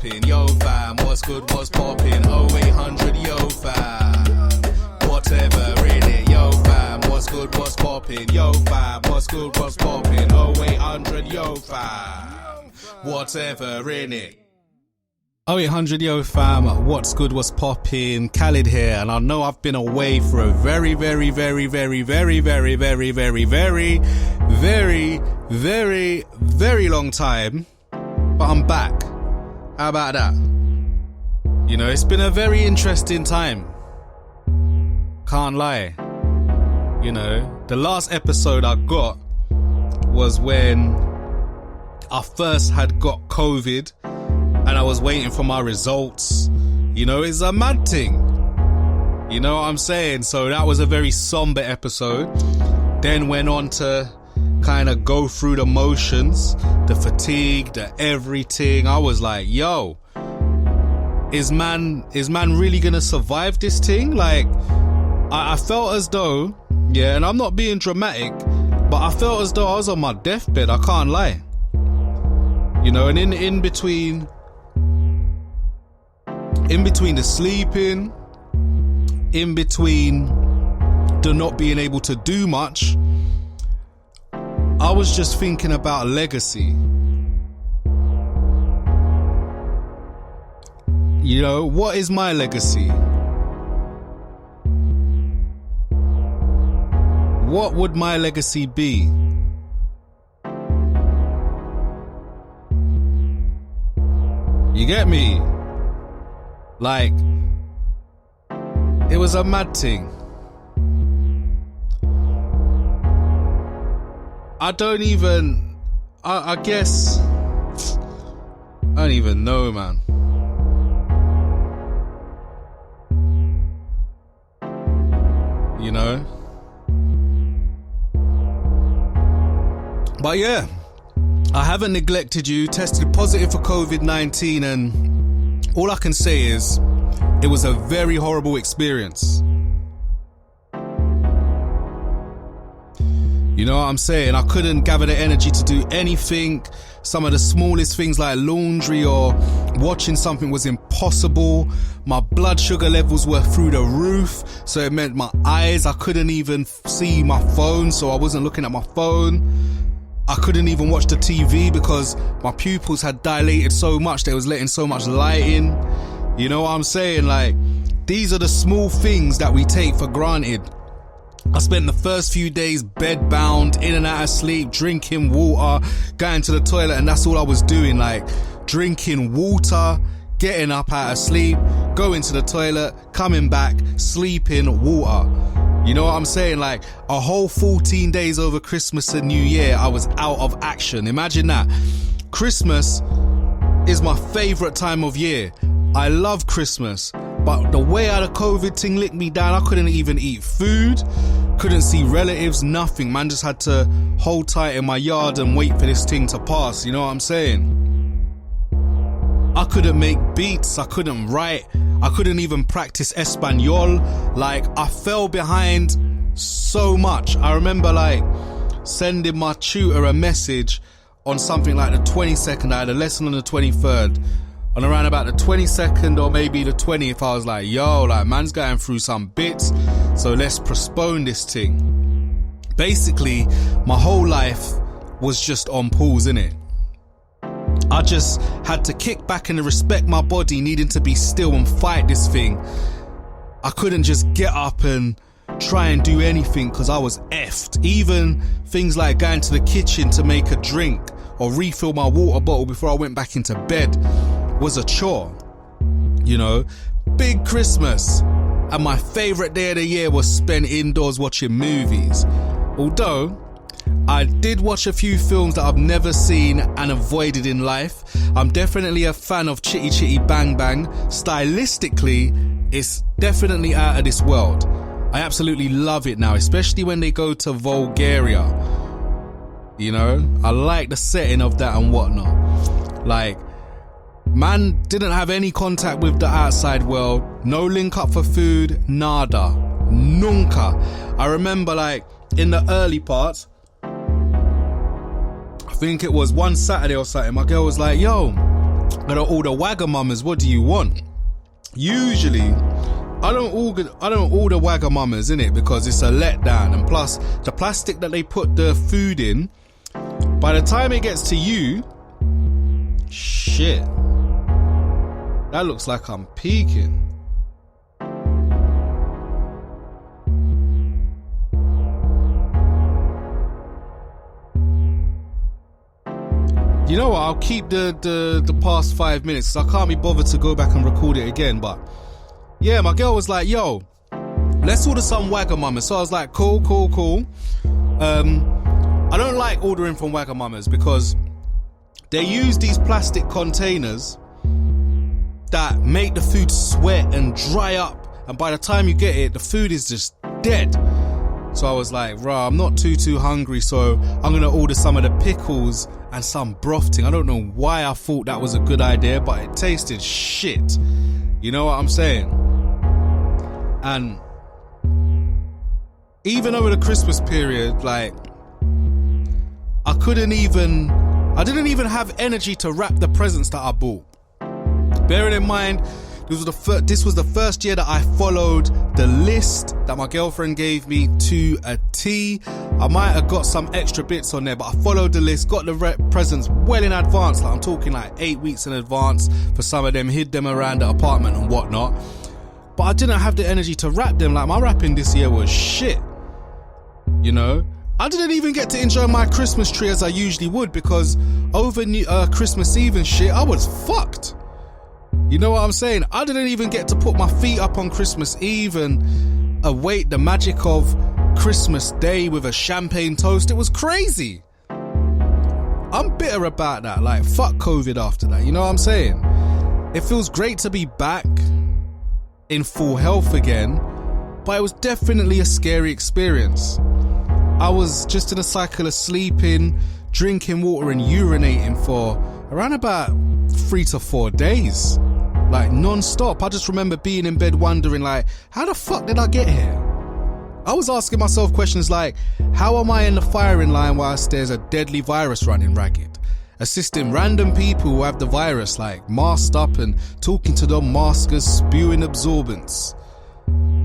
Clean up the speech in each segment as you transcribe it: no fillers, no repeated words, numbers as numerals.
poppin', yo fam, what's good, what's poppin', 0800 yo fam, whatever in it, yo fam, what's good, what's poppin', yo fam, what's good, what's poppin', 0800 yo fam, whatever in it. 0800 yo fam, what's good, what's poppin', Khalid here, and I know I've been away for a very long time, but I'm back. How about that? You know, it's been a very interesting time. Can't lie. You know, the last episode I got was when I first had got COVID and I was waiting for my results. You know, it's a mad thing. You know what I'm saying? So that was a very somber episode. Then went on to kind of go through the motions, the fatigue, the everything. I was like, yo, is man really gonna survive this thing? Like, I felt as though, yeah, and I'm not being dramatic, but I felt as though I was on my deathbed. I can't lie. You know, and in between the sleeping, in between the not being able to do much, I was just thinking about legacy. You know, what is my legacy? What would my legacy be? You get me? Like, it was a mad thing. I don't even, I guess, I don't even know, man. You know? But yeah, I haven't neglected you, tested positive for COVID-19, and all I can say is, it was a very horrible experience. You know what I'm saying? I couldn't gather the energy to do anything. Some of the smallest things like laundry or watching something was impossible. My blood sugar levels were through the roof, so it meant my eyes, I couldn't even see my phone, so I wasn't looking at my phone. I couldn't even watch the TV because my pupils had dilated so much, they was letting so much light in. You know what I'm saying? Like, these are the small things that we take for granted. I spent the first few days bedbound, in and out of sleep, drinking water, going to the toilet, and that's all I was doing. Like, drinking water, getting up out of sleep, going to the toilet, coming back, sleeping, water. You know what I'm saying? Like, a whole 14 days over Christmas and New Year, I was out of action. Imagine that. Christmas is my favourite time of year. I love Christmas. But the way how the COVID thing licked me down, I couldn't even eat food, couldn't see relatives, nothing. Man just had to hold tight in my yard and wait for this thing to pass. You know what I'm saying? I couldn't make beats, I couldn't write, I couldn't even practice Espanol. Like, I fell behind so much. I remember like sending my tutor a message on something like the 22nd. I had a lesson on the 23rd. And around about the 22nd or maybe the 20th, I was like, yo, like, man's going through some bits, so let's postpone this thing. Basically, my whole life was just on pause, innit? I just had to kick back and respect my body needing to be still and fight this thing. I couldn't just get up and try and do anything because I was effed. Even things like going to the kitchen to make a drink or refill my water bottle before I went back into bed was a chore. You know, big Christmas, and my favourite day of the year was spent indoors watching movies. Although I did watch a few films that I've never seen and avoided in life. I'm definitely a fan of Chitty Chitty Bang Bang. Stylistically, it's definitely out of this world. I absolutely love it now, especially when they go to Bulgaria. You know, I like the setting of that and whatnot. Like, man didn't have any contact with the outside world. No link up for food, nada, nunca. I remember, like, in the early parts, I think it was one Saturday or something, my girl was like, yo, gonna order Wagamamas. What do you want? Usually, I don't order Wagamamas, innit, because it's a letdown, and plus the plastic that they put the food in, by the time it gets to you, shit, that looks like I'm peaking. You know what, I'll keep the past 5 minutes, because I can't be bothered to go back and record it again. But yeah, my girl was like, yo, let's order some Wagamamas. So I was like, cool. I don't like ordering from Wagamamas because they use these plastic containers that make the food sweat and dry up, and by the time you get it, the food is just dead. So I was like, rah, I'm not too hungry, so I'm gonna order some of the pickles and some broth thing. I don't know why I thought that was a good idea, but it tasted shit. You know what I'm saying? And even over the Christmas period, like, I didn't even have energy to wrap the presents that I bought. Bearing in mind, this was the first year that I followed the list that my girlfriend gave me to a T. I might have got some extra bits on there, but I followed the list, got the presents well in advance. Like, I'm talking like 8 weeks in advance for some of them, hid them around the apartment and whatnot. But I didn't have the energy to wrap them. Like, my wrapping this year was shit. You know? I didn't even get to enjoy my Christmas tree as I usually would, because over Christmas Eve and shit, I was fucked. You know what I'm saying? I didn't even get to put my feet up on Christmas Eve and await the magic of Christmas Day with a champagne toast. It was crazy. I'm bitter about that. Like, fuck COVID after that. You know what I'm saying? It feels great to be back in full health again, but it was definitely a scary experience. I was just in a cycle of sleeping, drinking water and urinating for around about 3 to 4 days. Like, non-stop. I just remember being in bed wondering, like, how the fuck did I get here? I was asking myself questions like, how am I in the firing line whilst there's a deadly virus running ragged? Assisting random people who have the virus, like, masked up and talking to them maskers, spewing absorbents.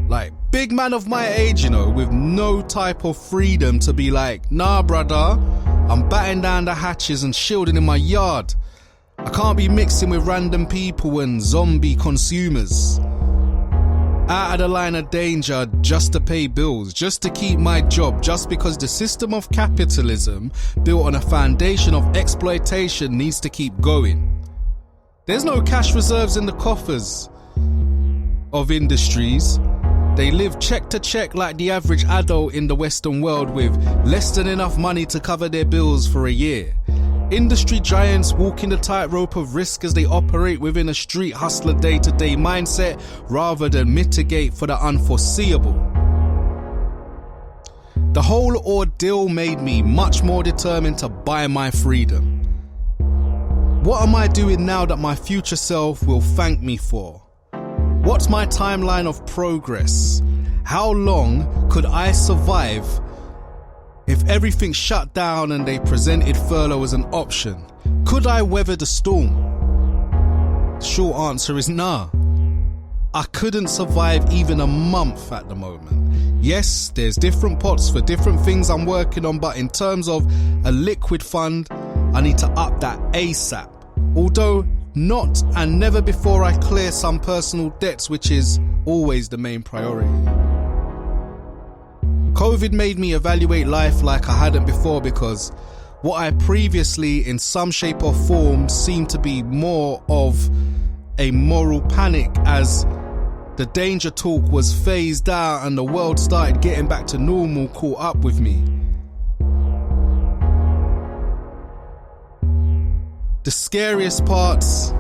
Like, big man of my age, you know, with no type of freedom to be like, nah, brother, I'm batting down the hatches and shielding in my yard. I can't be mixing with random people and zombie consumers. Out of the line of danger just to pay bills, just to keep my job, just because the system of capitalism built on a foundation of exploitation needs to keep going. There's no cash reserves in the coffers of industries. They live check to check like the average adult in the Western world with less than enough money to cover their bills for a year. Industry giants walking the tightrope of risk as they operate within a street hustler day-to-day mindset rather than mitigate for the unforeseeable. The whole ordeal made me much more determined to buy my freedom. What am I doing now that my future self will thank me for? What's my timeline of progress? How long could I survive if everything shut down and they presented furlough as an option? Could I weather the storm? The short answer is nah. I couldn't survive even a month at the moment. Yes, there's different pots for different things I'm working on, but in terms of a liquid fund, I need to up that ASAP. Although not and never before I clear some personal debts, which is always the main priority. COVID made me evaluate life like I hadn't before, because what I previously in some shape or form seemed to be more of a moral panic as the danger talk was phased out and the world started getting back to normal caught up with me. The scariest parts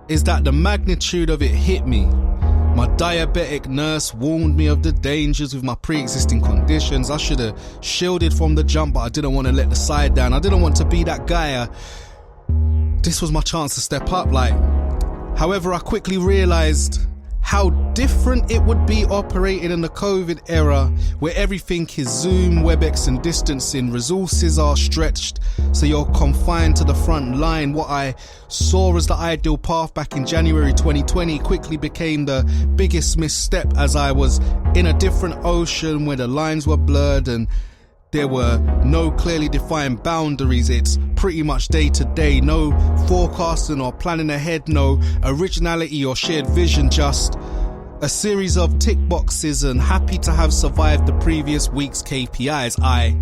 is that the magnitude of it hit me. My diabetic nurse warned me of the dangers with my pre-existing conditions. I should have shielded from the jump, but I didn't want to let the side down. I didn't want to be that guy. This was my chance to step up. However, I quickly realized how different it would be operating in the COVID era where everything is Zoom, WebEx and distancing. Resources are stretched, so you're confined to the front line. What I saw as the ideal path back in January 2020 quickly became the biggest misstep, as I was in a different ocean where the lines were blurred and there were no clearly defined boundaries. It's pretty much day to day, no forecasting or planning ahead, no originality or shared vision, just a series of tick boxes and happy to have survived the previous week's KPIs. I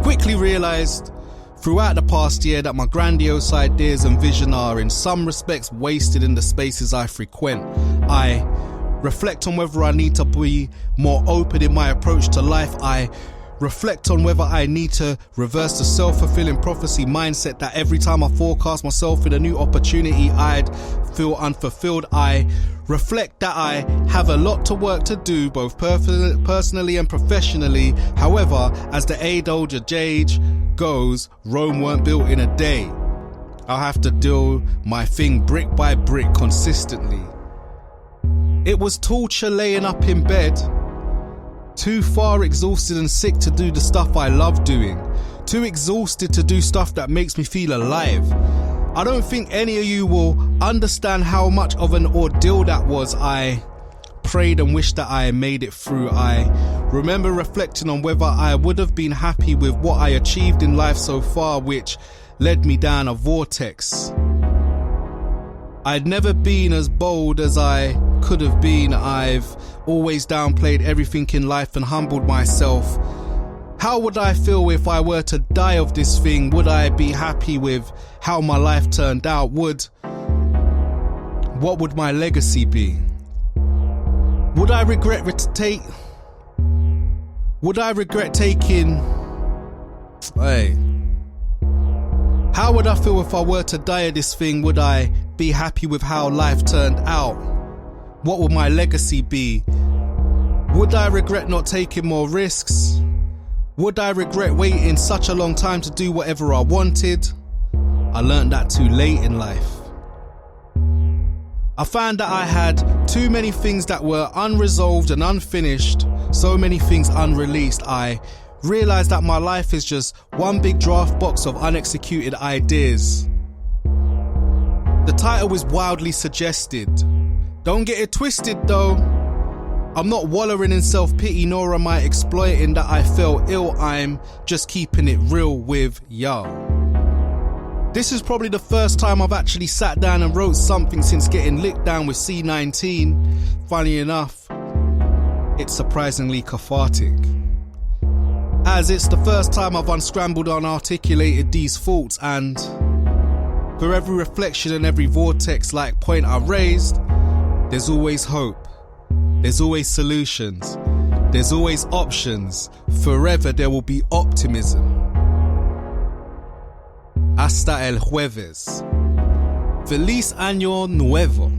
quickly realized throughout the past year that my grandiose ideas and vision are in some respects wasted in the spaces I frequent. I reflect on whether I need to be more open in my approach to life. I reflect on whether I need to reverse the self-fulfilling prophecy mindset that every time I forecast myself in a new opportunity, I'd feel unfulfilled. I reflect that I have a lot to work to do, both personally and professionally. However, as the age-old adage goes, Rome weren't built in a day. I'll have to do my thing brick by brick consistently. It was torture laying up in bed, too far exhausted and sick to do the stuff I love doing, too exhausted to do stuff that makes me feel alive. I don't think any of you will understand how much of an ordeal that was. I prayed and wished that I made it through. I remember reflecting on whether I would have been happy with what I achieved in life so far, which led me down a vortex. I'd never been as bold as I could have been. I've always downplayed everything in life and humbled myself. How would I feel if I were to die of this thing? Would I be happy with how my life turned out? What would my legacy be? Would I regret taking how would I feel if I were to die of this thing? Would I be happy with how life turned out? What would my legacy be? Would I regret not taking more risks? Would I regret waiting such a long time to do whatever I wanted? I learned that too late in life. I found that I had too many things that were unresolved and unfinished, so many things unreleased. I realized that my life is just one big draft box of unexecuted ideas. The title is wildly suggested. Don't get it twisted though. I'm not wallowing in self-pity, nor am I exploiting that I feel ill. I'm just keeping it real with y'all. This is probably the first time I've actually sat down and wrote something since getting licked down with C19. Funny enough, it's surprisingly cathartic, as it's the first time I've unscrambled and articulated these thoughts, and for every reflection and every vortex-like point I raised, there's always hope, there's always solutions, there's always options. Forever there will be optimism. Hasta el jueves. Feliz año nuevo.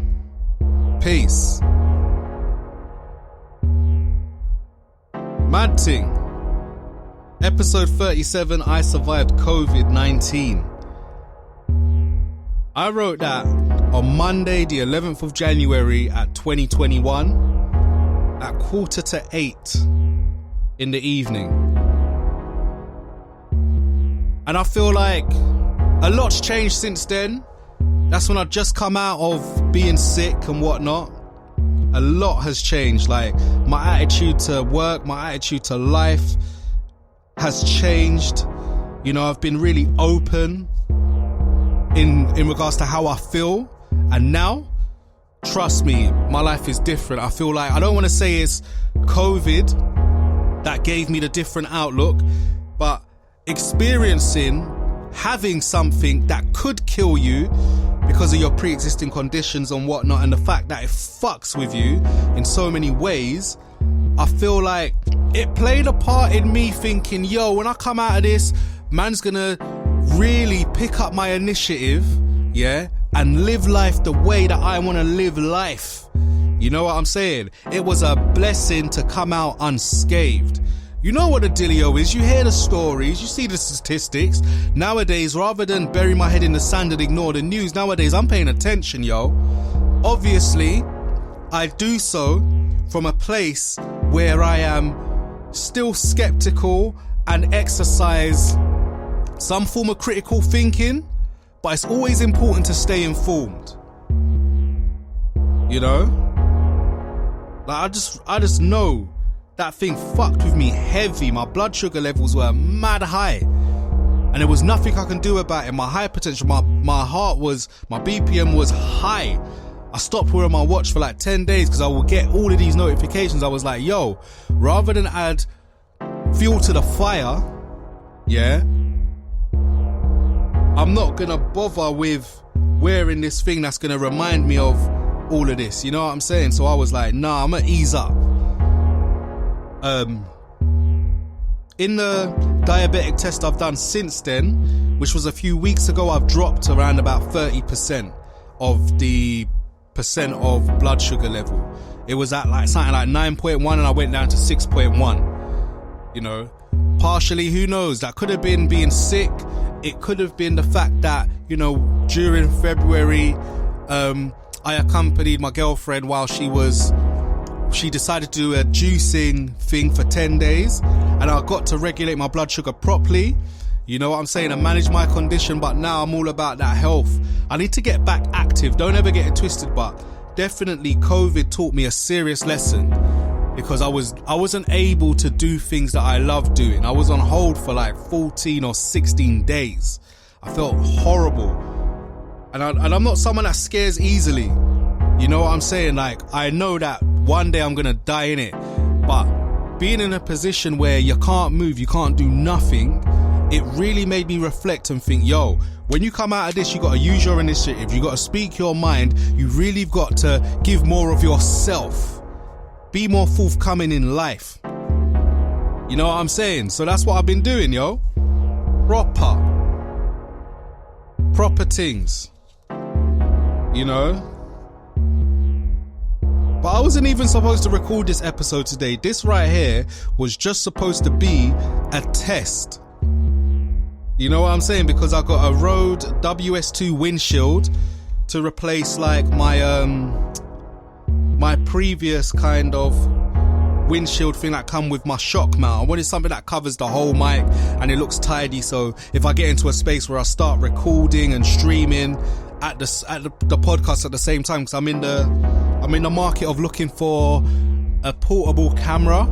Peace. Mad Ting. Episode 37, I survived COVID-19. I wrote that on Monday, the 11th of January at 2021 at 7:45 in the evening. And I feel like a lot's changed since then. That's when I'd just come out of being sick and whatnot. A lot has changed. Like, my attitude to work, my attitude to life has changed. You know, I've been really open in regards to how I feel. And now, trust me, my life is different. I feel like, I don't want to say it's COVID that gave me the different outlook, but having something that could kill you because of your pre-existing conditions and whatnot, and the fact that it fucks with you in so many ways, I feel like it played a part in me thinking, yo, when I come out of this, man's gonna really pick up my initiative, yeah, and live life the way that I want to live life. You know what I'm saying? It was a blessing to come out unscathed. You know what the dealio is, you hear the stories, you see the statistics. Nowadays, rather than bury my head in the sand and ignore the news, nowadays I'm paying attention, yo. Obviously, I do so from a place where I am still skeptical and exercise some form of critical thinking, but it's always important to stay informed. You know? Like I just know that thing fucked with me heavy. My blood sugar levels were mad high. And there was nothing I can do about it. My hypertension, my heart was, my BPM was high. I stopped wearing my watch for like 10 days because I would get all of these notifications. I was like, yo, rather than add fuel to the fire, yeah, I'm not gonna bother with wearing this thing that's gonna remind me of all of this. You know what I'm saying? So I was like, nah, I'm gonna ease up. In the diabetic test I've done since then, which was a few weeks ago, I've dropped around about 30% of the percent of blood sugar level. It was at like something like 9.1 and I went down to 6.1. You know, partially, who knows, that could have been being sick. It could have been the fact that, you know, during February, I accompanied my girlfriend while she decided to do a juicing thing for 10 days, and I got to regulate my blood sugar properly. You know what I'm saying? I managed my condition, but now I'm all about that health. I need to get back active. Don't ever get it twisted, but definitely COVID taught me a serious lesson, because I wasn't able to do things that I love doing. I was on hold for like 14 or 16 days. I felt horrible. And I'm not someone that scares easily. You know what I'm saying? Like, I know that one day I'm gonna die in it, but being in a position where you can't move, you can't do nothing, it really made me reflect and think, yo, when you come out of this, you gotta use your initiative, you gotta speak your mind, you really got to give more of yourself, be more forthcoming in life. You know what I'm saying? So that's what I've been doing, yo. Proper things. You know? But I wasn't even supposed to record this episode today. This right here was just supposed to be a test. You know what I'm saying? Because I got a Rode WS2 windshield to replace like my previous kind of windshield thing that come with my shock mount. I wanted something that covers the whole mic and it looks tidy, so if I get into a space where I start recording and streaming at the podcast at the same time, because I'm in the market of looking for a portable camera,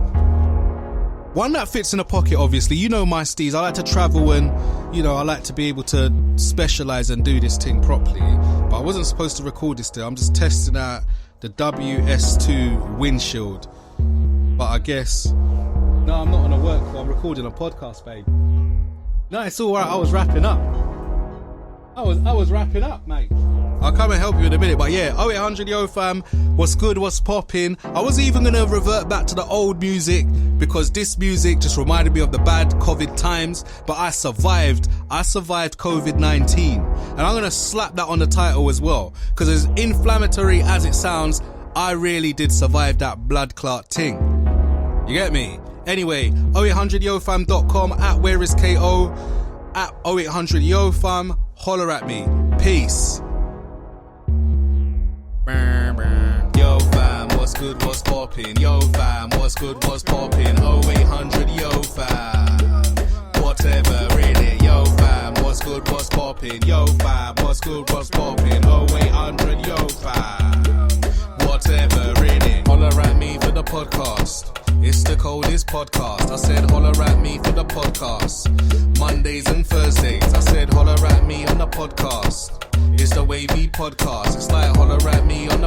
one that fits in a pocket. Obviously, you know my steez, I like to travel and, you know, I like to be able to specialize and do this thing properly. But I wasn't supposed to record this today. I'm just testing out the WS2 windshield. But I guess, no, I'm not on a work call, I'm recording a podcast, babe. No, it's all right, I was wrapping up. I was wrapping up, mate. I'll come and help you in a minute, but yeah, 0800 Yo fam, what's good, what's popping? I was even going to revert back to the old music, because this music just reminded me of the bad COVID times, but I survived COVID-19, and I'm going to slap that on the title as well, because as inflammatory as it sounds, I really did survive that blood clot ting. You get me? Anyway, 0800YoFam.com, at where is KO, at 0800 Yo fam, holler at me. Peace. Yo fam, what's good, what's poppin'? Yo fam, what's good, what's poppin'? 0800 Yo fam, whatever in it. Yo fam, what's good, what's poppin'? Yo fam, what's good, what's poppin'? 0800 Yo fam, whatever in it. Holler at me for the podcast. It's the coldest podcast. I said holler at me for the podcast. Mondays and Thursdays, I said holler at me on the podcast. It's the Wavy podcast. It's like holler at me on the